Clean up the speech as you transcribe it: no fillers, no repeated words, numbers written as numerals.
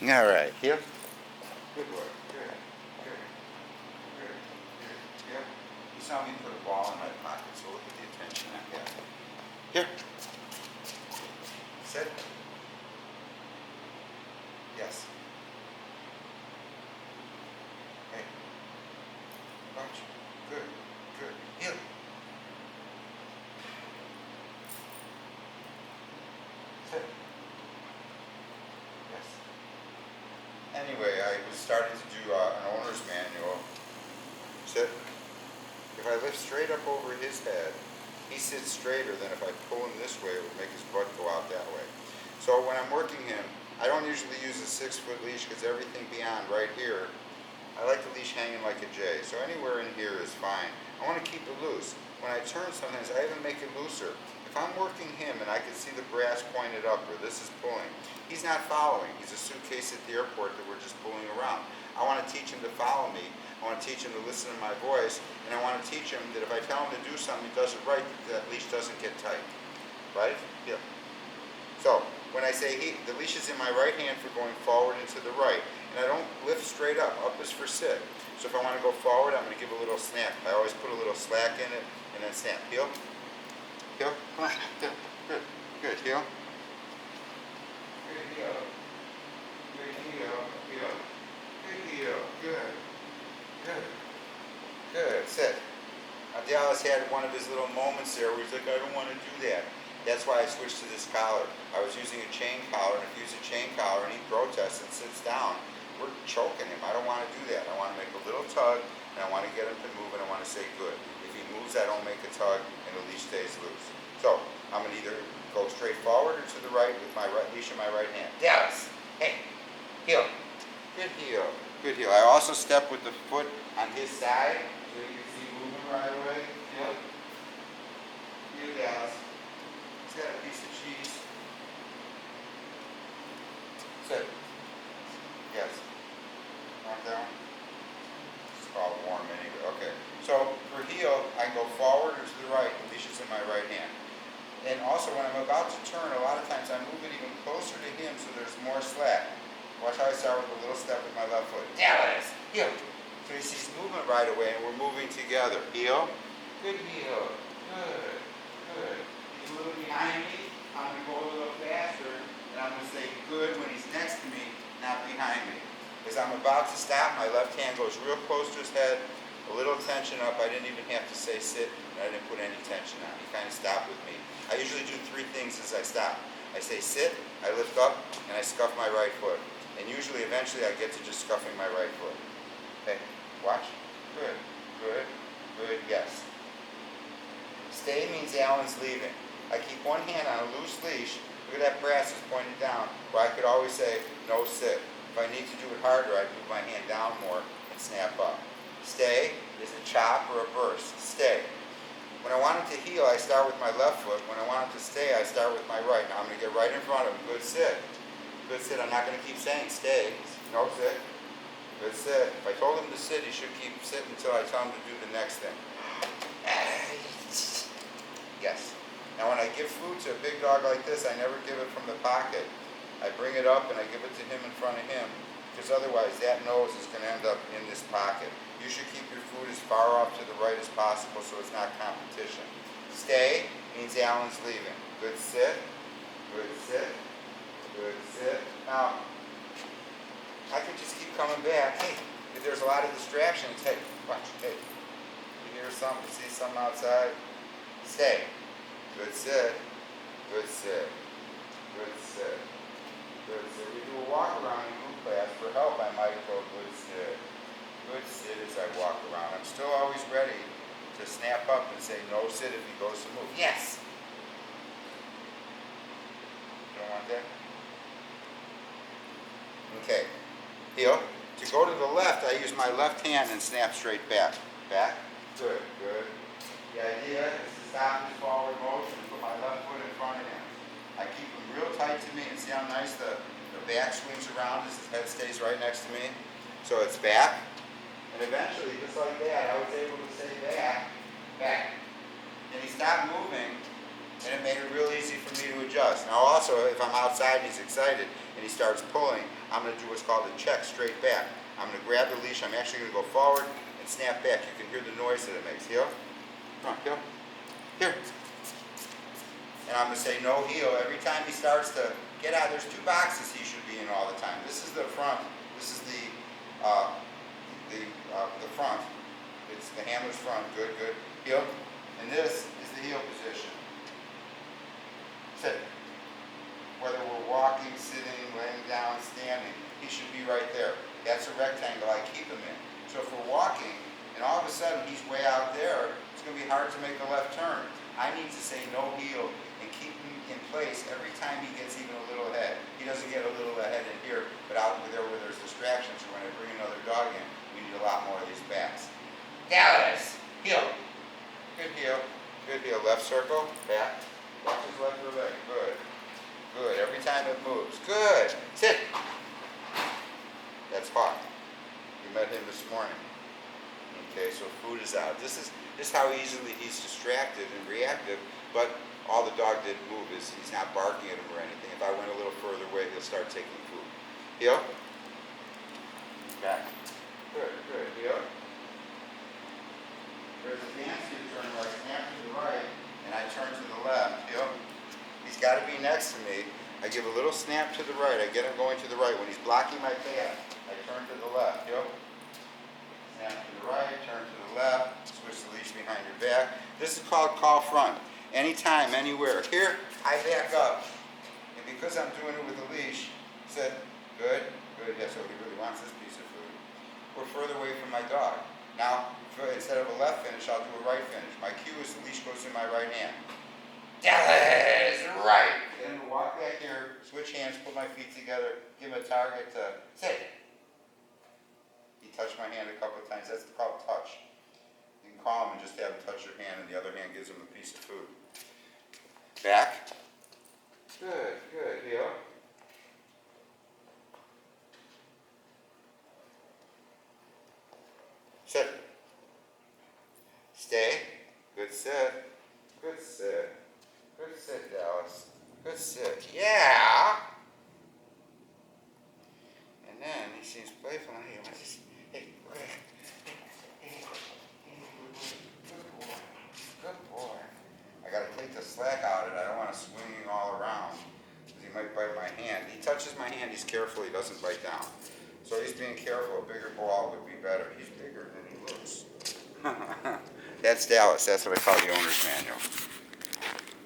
All right, heel. Good work. Good. Good. Good. Good. Heel. You saw me put a ball in my pocket, so look at the attention I got. Here. Sit. Yes. Hey. Watch. Good. Good. Heel. Sit. Yes. Anyway, I was starting to do an owner's manual. Sit. If I lift straight up over his head, he sits straighter than if I pull him this way, it would make his butt go out that way. So when I'm working him, I don't usually use a 6-foot leash because everything beyond right here, I like the leash hanging like a J. So anywhere in here is fine. I want to keep it loose. When I turn sometimes, I even make it looser. If I'm working him and I can see the brass pointed up or this is pulling, he's not following. He's a suitcase at the airport that we're just pulling around. I want to teach him to follow me. I want to teach him to listen to my voice, and I want to teach him that if I tell him to do something, he does it right, that leash doesn't get tight. Right? Yeah. So, when I say the leash is in my right hand for going forward and to the right, and I don't lift straight up. Up is for sit. So if I want to go forward, I'm going to give a little snap. I always put a little slack in it, and then snap. Heel. Heel. Come on. Heel. Good. Good. Heel. Good heel. Good heel. Heel. Good heel. Good. Good. Good. Sit. Dallas had one of his little moments there where he's like, I don't want to do that. That's why I switched to this collar. I was using a chain collar, and if you use a chain collar and he protests and sits down, we're choking him. I don't want to do that. I want to make a little tug, and I want to get him to move, and I want to say good. If he moves, I don't make a tug, and the leash stays loose. So I'm going to either go straight forward or to the right with my right leash in my right hand. Dallas, hey, heel. Good heel. Good heel. I also step with the foot on his side, so you can see movement right away. Heel. Heel, Dallas. He's got a piece of cheese. Sit. Yes. Not down. It's all warm anyway. Okay. So for heel, I can go forward or to the right. The leash is in my right hand. And also when I'm about to turn, a lot of times I move it even closer to him so there's more slack. Watch how I start with a little step with my left foot. Dallas. Heel. So he sees movement right away and we're moving together. Heel. Good heel. Good. Good. He's a little behind me. I'm going to go a little faster. And I'm going to say good when he's next to me, not behind me. As I'm about to stop, my left hand goes real close to his head. A little tension up. I didn't even have to say sit, and I didn't put any tension on. He kind of stopped with me. I usually do 3 things as I stop. I say sit, I lift up, and I scuff my right foot. And usually, eventually, I get to just scuffing my right foot. Okay, watch. Good, good, good, yes. Stay means Allan's leaving. I keep one hand on a loose leash. Look at that brass is pointed down, where I could always say, no sit. If I need to do it harder, I'd move my hand down more and snap up. Stay is a chop or a burst. Stay. When I want him to heel, I start with my left foot. When I want him to stay, I start with my right. Now I'm going to get right in front of him. Good sit. Good sit. I'm not going to keep saying stay. No sit. Good sit. If I told him to sit, he should keep sitting until I tell him to do the next thing. Yes. Now when I give food to a big dog like this, I never give it from the pocket. I bring it up and I give it to him in front of him, because otherwise that nose is going to end up in this pocket. You should keep your food as far off to the right as possible so it's not competition. Stay means Allan's leaving. Good sit. Good sit. Good sit. Now, I could just keep coming back. Hey, if there's a lot of distractions, hey, watch. Hey, you hear something, see something outside? Stay. Good sit. Good sit. Good sit. Good sit. We do a walk around in group class. For help, I might go good sit. Good sit as I walk around. I'm still always ready to snap up and say no sit if he goes to move. Yes! You don't want that? Okay. Heel. To go to the left, I use my left hand and snap straight back. Back. Good. Good. The idea is to stop this forward motion and put my left foot in front of him. I keep him real tight to me, and see how nice the back swings around as his head stays right next to me? So it's back. And eventually, just like that, I was able to say back, back. And he stopped moving, And it made it real easy for me to adjust. Now also, if I'm outside and he's excited and he starts pulling, I'm going to do what's called a check straight back. I'm going to grab the leash, I'm actually going to go forward and snap back. You can hear the noise that it makes. Heel. Come on, heel. Here. And I'm going to say no heel. Every time he starts to get out, there's 2 boxes he should be in all the time. This is the front. This is the front. It's the handler's front. Good, good. Heel. And this is the heel position. Sit. Whether we're walking, sitting, laying down, standing, he should be right there. That's a rectangle I keep him in. So if we're walking and all of a sudden he's way out there, it's going to be hard to make a left turn. I need to say no heel and keep him in place every time he gets even a little ahead. He doesn't get a little ahead in here, but out there where there's distractions, or when I bring another dog in, we need a lot more of these backs. Dallas! Heel. Good heel. Good heel. Left circle. Back. Watch his left or leg. Good. Good. Every time it moves. Good. Sit. That's Hawk. You met him this morning. Okay, so food is out. This is how easily he's distracted and reactive, but all the dog did move is he's not barking at him or anything. If I went a little further away, he'll start taking food. Heel. Back. Good, good. Heel. There's a fancy turn where I snap to the right and I turn to the left. Heel. He's got to be next to me. I give a little snap to the right. I get him going to the right. When he's blocking my path, I turn to the left. Heel. Snap to the right, turn to the left, switch the leash behind your back. This is called call front. Anytime, anywhere. Here, I back up. And because I'm doing it with the leash, sit. Good, good. Yes, so he really wants this piece of food. We're further away from my dog. Now, instead of a left finish, I'll do a right finish. My cue is the leash goes in my right hand. Dallas, right. Then walk back here, switch hands, put my feet together, give him a target to sit. He touched my hand a couple of times. That's called touch. You can call him and just have him touch your hand, and the other hand gives him a piece of food. Back. Good, good. Heel. Sit. Stay. Good sit. Good sit. Good sit, Dallas. Good sit. Yeah. And then he seems playful. And he wants to. Hey, look at that. Hey, good boy. Good boy. I got to take the slack out of it. I don't want to swing him all around because he might bite my hand. He touches my hand. He's careful. He doesn't bite down. So he's being careful. A bigger ball would be better. He's bigger than he looks. That's Dallas. That's what I call the owner's manual.